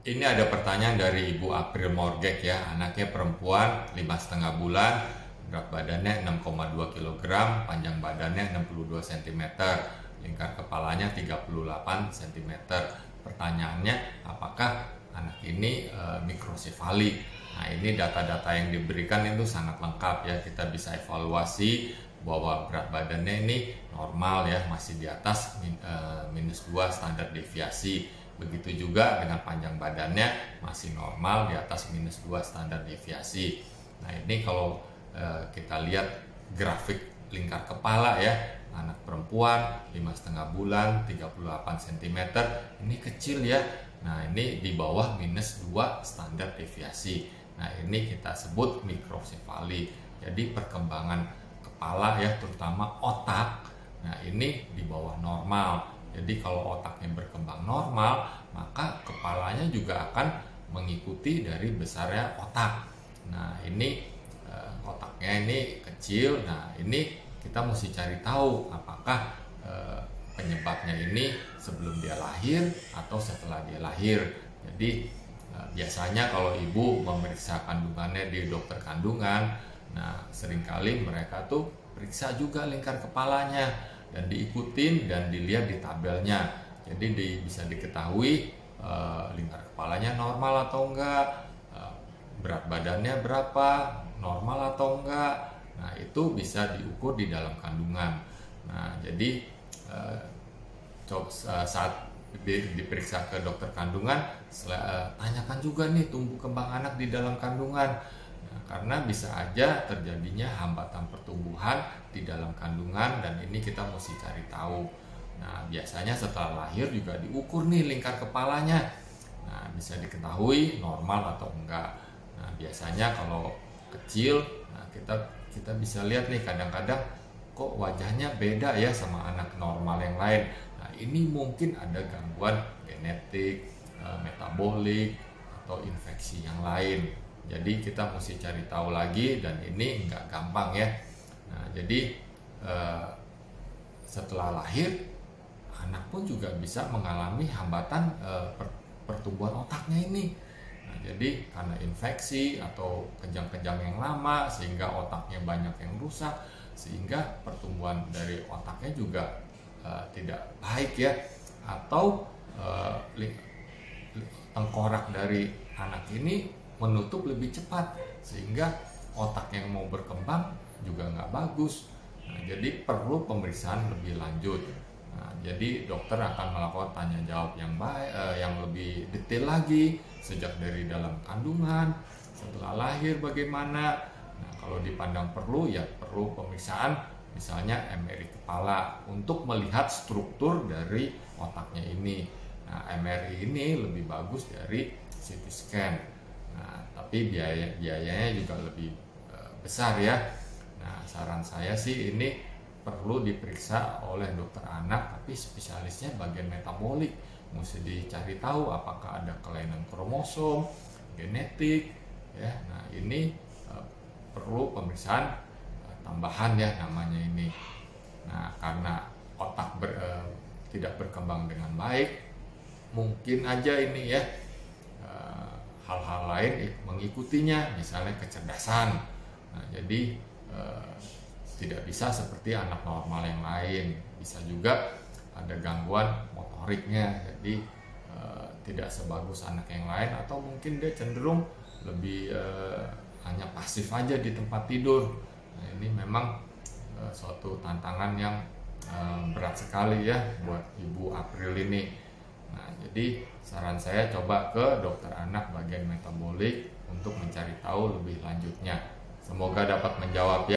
Ini ada pertanyaan dari Ibu April Morgek ya, anaknya perempuan 5,5 bulan, berat badannya 6,2 kg, panjang badannya 62 cm, lingkar kepalanya 38 cm. Pertanyaannya, apakah anak ini mikrosefali? Nah, ini data-data yang diberikan itu sangat lengkap ya, kita bisa evaluasi bahwa berat badannya ini normal ya, masih di atas -2 standar deviasi. Begitu juga dengan panjang badannya masih normal di atas -2 standar deviasi. Nah, ini kalau kita lihat grafik lingkar kepala ya, anak perempuan 5,5 bulan 38 cm ini kecil ya. Nah, ini di bawah -2 standar deviasi. Nah, ini kita sebut mikrosefali. Jadi perkembangan kepala ya, terutama otak, nah ini di bawah normal. Jadi kalau otaknya berkembang normal, maka kepalanya juga akan mengikuti dari besarnya otak. Nah, ini otaknya ini kecil. Nah, ini kita mesti cari tahu apakah penyebabnya ini sebelum dia lahir atau setelah dia lahir. Jadi biasanya kalau ibu memeriksa kandungannya di dokter kandungan, nah seringkali mereka tuh periksa juga lingkar kepalanya dan diikutin dan dilihat di tabelnya. Jadi bisa diketahui lingkar kepalanya normal atau enggak, berat badannya berapa, normal atau enggak. Nah, itu bisa diukur di dalam kandungan. Nah, jadi saat diperiksa ke dokter kandungan, tanyakan juga nih tumbuh kembang anak di dalam kandungan. Karena bisa aja terjadinya hambatan pertumbuhan di dalam kandungan dan ini kita mesti cari tahu. Nah, biasanya setelah lahir juga diukur nih lingkar kepalanya. Nah, bisa diketahui normal atau enggak. Nah, biasanya kalau kecil, nah kita bisa lihat nih kadang-kadang kok wajahnya beda ya sama anak normal yang lain. Nah, ini mungkin ada gangguan genetik, metabolik atau infeksi yang lain. Jadi kita mesti cari tahu lagi dan ini nggak gampang ya. Nah, jadi setelah lahir anak pun juga bisa mengalami hambatan pertumbuhan otaknya ini. Nah, jadi karena infeksi atau kejang-kejang yang lama sehingga otaknya banyak yang rusak, sehingga pertumbuhan dari otaknya juga tidak baik ya. Atau tengkorak dari anak ini menutup lebih cepat sehingga otak yang mau berkembang juga nggak bagus. Nah, jadi perlu pemeriksaan lebih lanjut. Nah, jadi dokter akan melakukan tanya jawab yang baik, yang lebih detail lagi sejak dari dalam kandungan, setelah lahir bagaimana. Nah, kalau dipandang perlu ya perlu pemeriksaan misalnya MRI kepala untuk melihat struktur dari otaknya ini. Nah, MRI ini lebih bagus dari CT scan. Nah, tapi biayanya juga lebih besar ya. Nah, saran saya sih ini perlu diperiksa oleh dokter anak, tapi spesialisnya bagian metabolik. Mesti dicari tahu apakah ada kelainan kromosom, genetik, ya. Nah, ini perlu pemeriksaan tambahan ya namanya ini. Nah, karena otak tidak berkembang dengan baik, mungkin aja ini ya hal-hal lain mengikutinya, misalnya kecerdasan. Nah, jadi tidak bisa seperti anak normal yang lain. Bisa juga ada gangguan motoriknya, jadi tidak sebagus anak yang lain, atau mungkin dia cenderung lebih hanya pasif aja di tempat tidur. Nah, ini memang suatu tantangan yang berat sekali ya buat Ibu April ini. Nah, jadi saran saya coba ke dokter anak bagian metabolik untuk mencari tahu lebih lanjutnya. Semoga dapat menjawab ya.